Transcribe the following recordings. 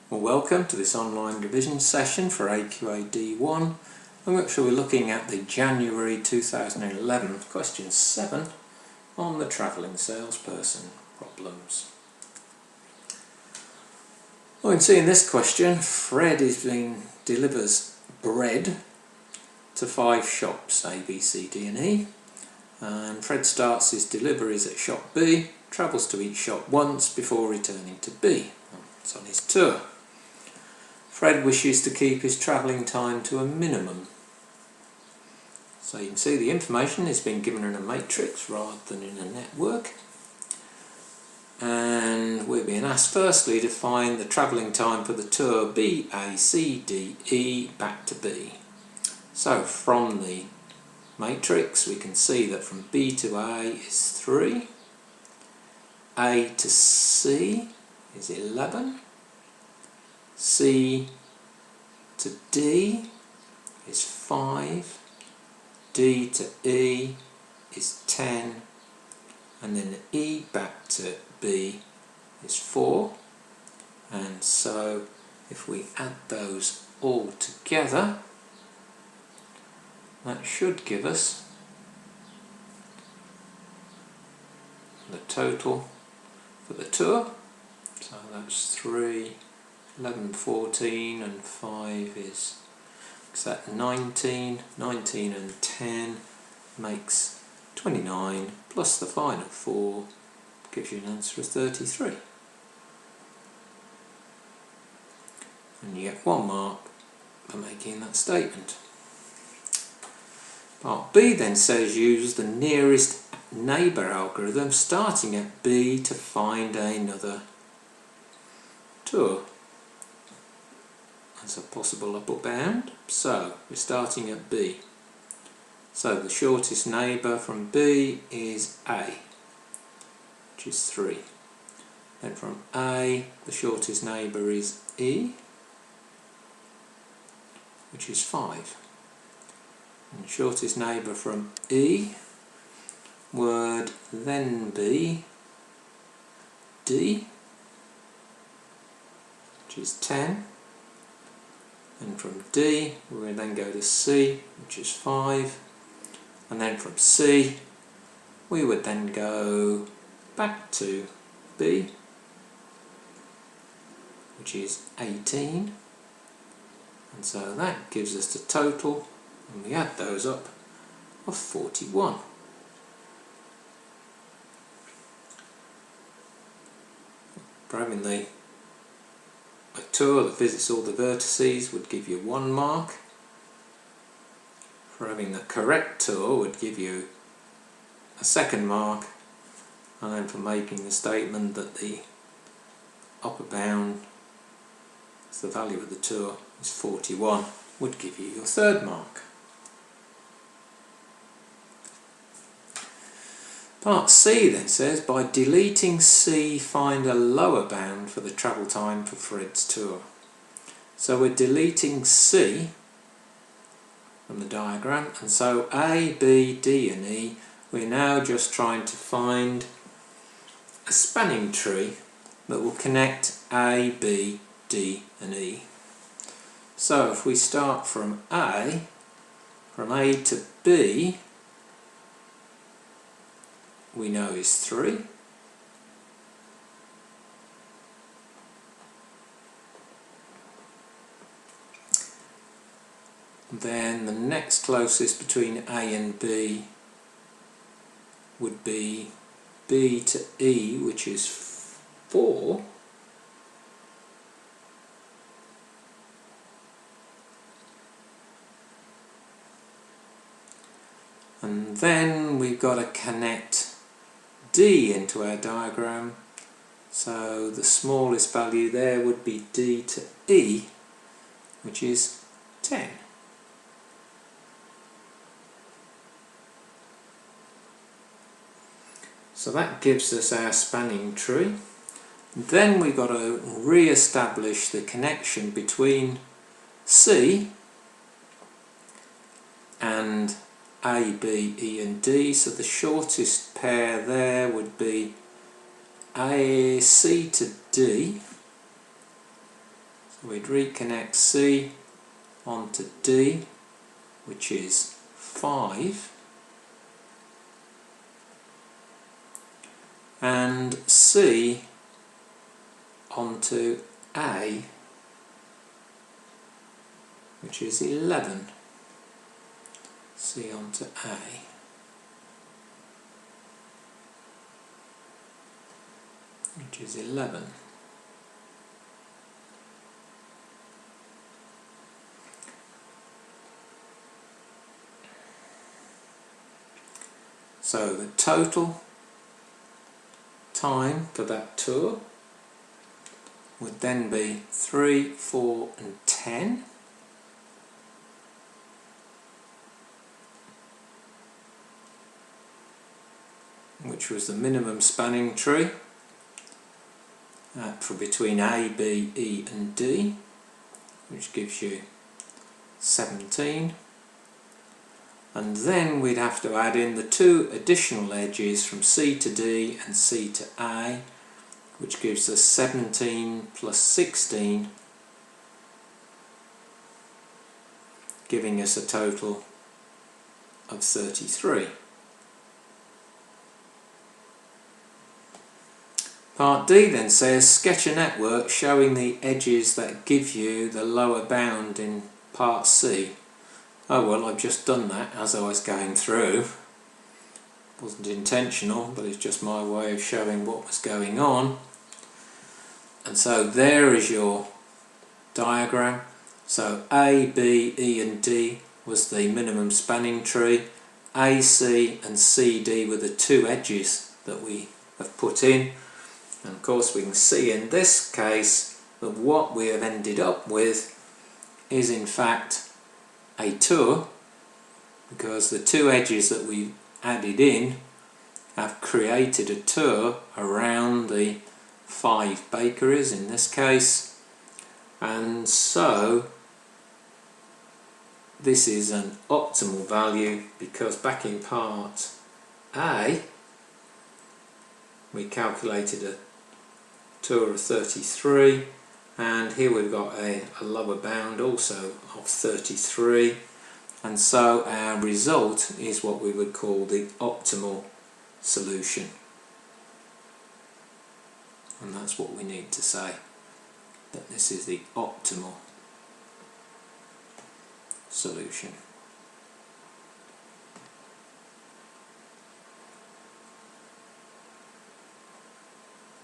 Well, welcome to this online revision session for AQA D1, in which we're looking at the January 2011 question 7 on the travelling salesperson problems. Well, you can see in this question, Fred delivers bread to 5 shops, A, B, C, D and E, and Fred starts his deliveries at shop B, travels to each shop once before returning to B. It's on his tour. Fred wishes to keep his travelling time to a minimum. So you can see the information is being given in a matrix rather than in a network. And we're being asked firstly to find the travelling time for the tour B, A, C, D, E back to B. So from the matrix we can see that from B to A is 3, A to C is 11, C to D is 5, D to E is 10, and then E back to B is 4, and so if we add those all together, that should give us the total for the tour. So that's 3, 11, 14 and 5 is that 19 and 10 makes 29, plus the final 4 gives you an answer of 33. And you get 1 mark for making that statement. Part B then says use the nearest neighbour algorithm starting at B to find another tour as a possible upper bound. So we're starting at B. So the shortest neighbour from B is A, which is 3. Then from A the shortest neighbour is E, which is 5. And the shortest neighbour from E would then be D, which is 10. And from D we will then go to C, which is 5, and then from C we would then go back to B, which is 18, and so that gives us the total, and we add those up, of 41. For having a tour that visits all the vertices would give you 1 mark. For having the correct tour would give you a 2nd mark, and then for making the statement that the upper bound, as the value of the tour, is 41 would give you your 3rd mark. Part C then says, by deleting C, find a lower bound for the travel time for Fred's tour. So we're deleting C from the diagram, and so A, B, D and E, we're now just trying to find a spanning tree that will connect A, B, D and E. So if we start from A to B, we know is 3. Then the next closest between A and B would be B to E, which is 4. And then we've got to connect D into our diagram, so the smallest value there would be D to E, which is 10. So that gives us our spanning tree. Then we've got to re-establish the connection between C and A, B, E and D, so the shortest pair there would be C to D, So we'd reconnect C onto D, which is 5, and C onto A, which is 11. C onto A. Which is 11. So the total time for that tour would then be 3, 4 and 10. Which was the minimum spanning tree for between A, B, E and D, which gives you 17. And then we'd have to add in the 2 additional edges from C to D and C to A, which gives us 17 plus 16, giving us a total of 33. Part D then says sketch a network showing the edges that give you the lower bound in part C. Oh well, I've just done that as I was going through. Wasn't intentional, but it's just my way of showing what was going on. And so there is your diagram. So A, B, E and D was the minimum spanning tree. A, C and C, D were the 2 edges that we have put in. And of course we can see in this case that what we have ended up with is in fact a tour, because the 2 edges that we added in have created a tour around the 5 bakeries in this case, and so this is an optimal value, because back in part A we calculated a tour of 33, and here we've got a lower bound also of 33, and so our result is what we would call the optimal solution, and that's what we need to say, that this is the optimal solution.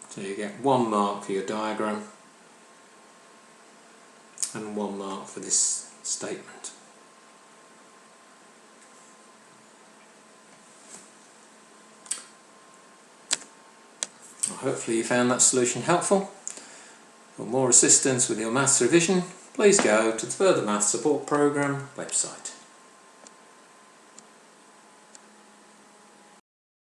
So you get 1 mark for your diagram and 1 mark for this statement. Hopefully you found that solution helpful. For more assistance with your maths revision, please go to the Further Maths Support Programme website.